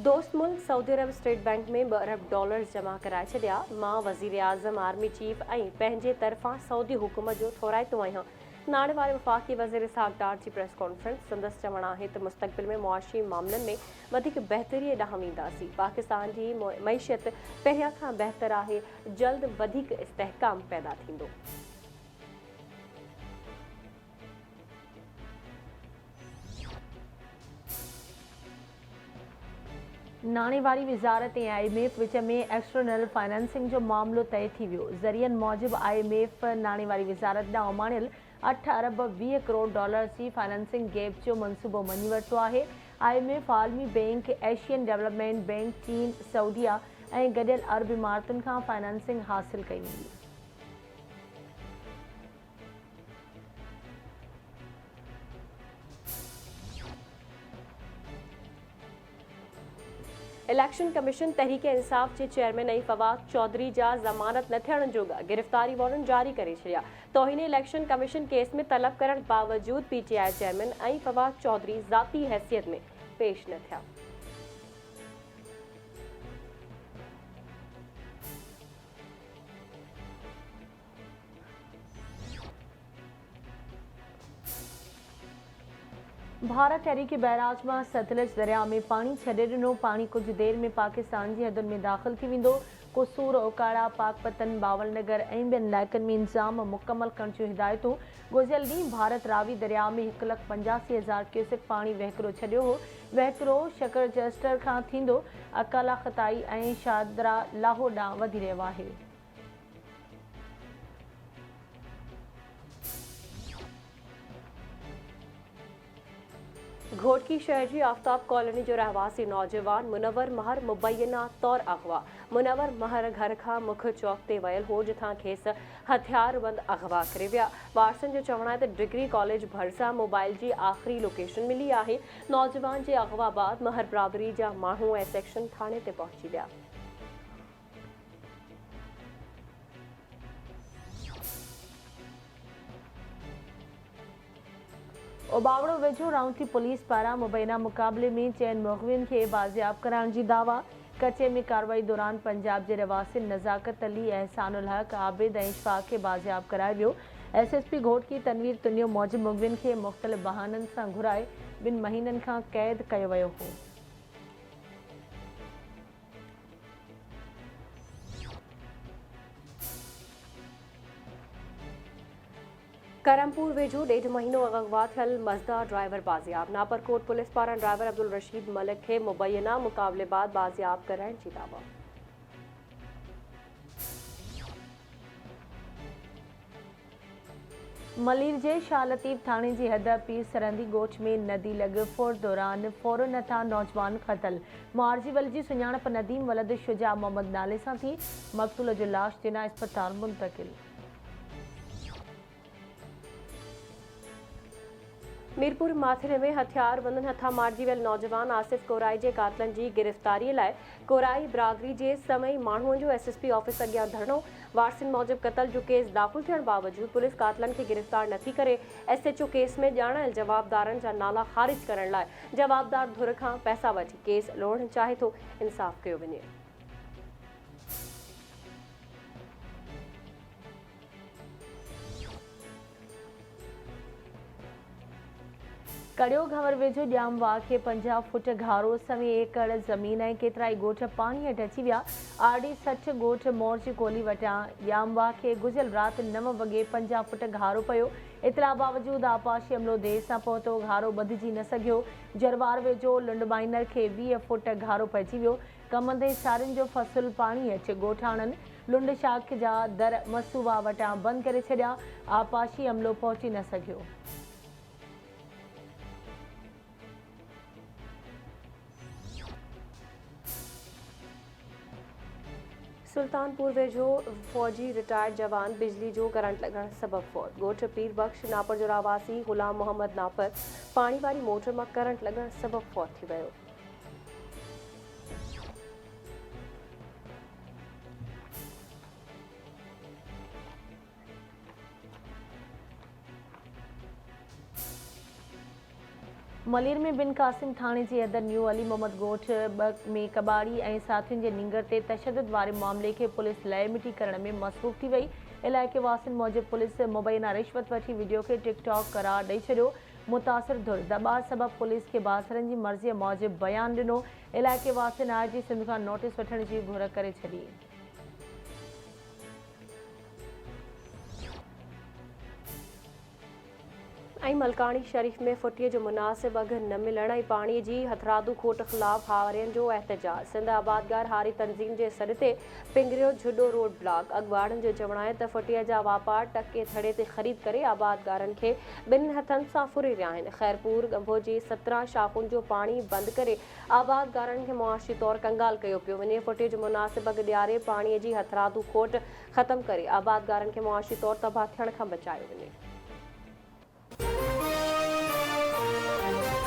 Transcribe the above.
दोस्त मुल्क सऊदी अरब state bank में $2 अरब जमा कराए छॾिया। मां वज़ीर आज़म आर्मी चीफ ऐं पंहिंजे तरफ़ां सऊदी हुकूमत जो थोराइतो आहियां। नाणे वारे वफ़ाक़ी वज़ीर इसहाक़ डार जी प्रेस कॉन्फ्रेंस। संदसि चवणु आहे त मुस्तक़बिल में मुआशी मामलनि में वधीक बहितरीअ ॾांहुं वेंदासीं। पाकिस्तान जी मईशत पहिरियां खां बहितर आहे। जल्द वधीक इस्तेहकाम पैदा थींदो। नाणे वारी वज़ारत ऐं IMF विच में एक्सटर्नल फाइनेंसिंग जो मामलो तय थी वियो। ज़रियनि मूजिबि IMF नाणे वारी वज़ारत ॾांहुं उमाणियल $8 अरब 20 करोड़ जी फाइनेंसिंग गैप जो मंसूबो मञी वरितो आहे। IMF आलमी बैंक, एशियन डेवलपमेंट बैंक, चीन, सऊदीया ऐं गॾियल अरब इमारतुनि खां फाइनेंसिंग हासिल कई वेंदी। इलेक्शन कमीशन तहरीक इंसाफ़ जे चेयरमैन ऐं फवाद चौधरी जा ज़मानत न थियण जोगा गिरफ़्तारी वारंट जारी करे छॾिया। तौहीन इलेक्शन कमीशन केस में तलब करण बावजूद PTI चेयरमैन ऐं फवाद चौधरी ज़ाती हैसियत में पेश न थिया। भारत तहरीक बैराज में सतलज दरिया में पानी छॾे ॾिनो। पानी कुछ देर में पाकिस्तान जी हदुनि में दाख़िल थी वेंदो। कुसूर, ओकाड़ा, पाकपतन, बावलनगर ऐं ॿियनि इलाइक़नि में इंतज़ाम मुकमल करण जूं हिदायतूं। गुज़िरियल ॾींहुं भारत रावी दरिया में 1,85,000 क्यूसेक पाणी वहिकिरो छॾियो हो। वहिकिरो शकरचेस्टर खां थींदो अकाला खताई ऐं शादरा लाहौर ॾांहुं वधी रहियो आहे। घोटकी शहर जी आफ्ताब कॉलोनी जो रहवासी नौजवान मुनवर महर मुबैना तौर अगवा। मुनवर महर घर खां मुख चौक ते वियल हो, जिथां खेसि हथियारबंद अगवा करे विया। वारसनि जो चवणु आहे त डिग्री कॉलेज भरिसां मोबाइल जी आख़िरी लोकेशन मिली आहे। नौजवान जे अगवा बाद महर बिरादरी जा माण्हू ऐं सेक्शन थाणे ते पहुची विया। ओबावड़ो वेझो राउंटी पुलिस पारां मुबैना मुक़ाबले में चइनि मुग़वियुनि खे बाज़ियाब कराइण जी दावा। कचे में कार्रवाई दौरान पंजाब जे रवासिन नज़ाकत अली, एहसानुल हक, आबिद ऐं इशफाक़ खे बाज़ियाब कराए वियो। SSP घोटकी तनवीर तुनियो मूजिबि मुग़वियुनि खे मुख़्तलिफ़ बहाननि सां घुराए 2 महीननि खां क़ैद कयो वियो हो। करमपुर वेझो 1.5 महीनो अगवा थियल मज़दा ड्राइवर बाज़ियाब। नापरकोट पुलिस पारां ड्राइवर अब्दुल रशीद मलिक खे मुबैना मुक़ाबले बाद बाज़ियाब कराइण जी दावा। मलीर जे शाह लतीफ़ थाणे जी हद पीर सरहंदी ॻोठ में नदी लॻ फोड़ दौरान फौरन नथा नौजवान क़तल। मुआरजी वल जी सुञाणप नदीम वलद शुजा मोहम्मद नाले सां थी। मक़तूल जो लाश जिना इस्पताल मुंतक़िल। मीरपुर माथिरे में हथियारबंदनि हथां मारिजी वियल नौजवान आसिफ कोराई जे कातलनि जी गिरफ़्तारीअ लाइ कोराई बिरादरी जे समय माण्हुनि जो SSP ऑफिस अॻियां धरणो। वारसिन मूजिबि क़तल जो केस दाख़िल थियण बावजूदि पुलिस कातलनि खे गिरफ़्तार नथी करे। SHO केस में ॼाणायल जवाबदारनि जा नाला ख़ारिज करण लाइ जवाबदार धुर खां पैसा वठी केस लोढ़णु चाहे थो। इंसाफ़ कयो वञे। कड़ियो घंवर वेझो ॼामवा खे 50 फुट घारो, 100 एकड़ ज़मीन ऐं केतिराई ॻोठ पाणी हेठि अची विया। RD 60 ॻोठ मोर जी कोली वटां ॼामवा खे गुज़िरियल राति 9 वॻे 50 फुट घारो पियो। इतला बावजूदि आपाशी अमलो देर सां पहुतो। घारो ॿधिजी न सघियो। जरवार वेझो लुंड माइनर खे 20 फुट घारो पइजी वियो। कमंदे सारियुनि जो फसुल पाणी हेठि ॻोठाणनि लुंड शाख जा दर मसूवा वटां बंदि करे छॾिया। आपाशी अमलो पहुची न सघियो। सुल्तानपुर वेझो फौजी रिटायर्ड जवान बिजली जो करंट लॻण सबबि फौत। ॻोठ पीर बख्श नापर जो रहवासी ग़ुलाम मोहम्मद नापर पाणी वारी मोटर मां करंट लॻण सबबि फौत थी वियो। मलेर में बिन कासिम थाणे जे अदर न्यू अली मोहम्मद ॻोठ 2 में कबाड़ी ऐं साथियुनि जे नींगर ते तशदुद वारे मामले खे पुलिस लय मिटी करण में मसरूफ़ थी वई। इलाइक़े वासियुनि मूजिबि पुलिस मुबैना रिश्वत वठी वीडियो खे टिकटॉक करार ॾेई छॾियो। मुतासिर धुर दॿा सबबि पुलिस खे बासरनि जी मर्ज़ीअ मूजिबि बयानु ॾिनो। इलाइक़े वासियुनि आईजी सिंध खां नोटिस वठण जी घुर करे छॾी। ऐं मलकानी शरीफ़ में फुटीअ जो मुनासिब अघ न मिलण ऐं पाणीअ जी हथरादू खोट ख़िलाफ़ हारियुनि जो एहतजाज। सिंध आबादगार हारी तंज़ीम जे सॾ ते पिंगरियो झुॾो रोड ब्लॉक। अॻवाणनि जो चवणु आहे त फुटीअ जा वापार टके थड़े ते ख़रीद करे आबादगारनि खे ॿिन्हिनि हथनि सां फुरे रहिया आहिनि। ख़ैरपुर ॻंभो जी 17 शाख़ुनि जो पाणी बंदि करे आबादगारनि खे मुआशी तौरु कंगाल कयो पियो वञे। फुटीअ जो मुनासिब अघ ॾियारे पाणीअ जी हथरादू खोट ख़तमु करे आबादगारनि खे मुआशी तौरु तबाह थियण खां बचायो वञे।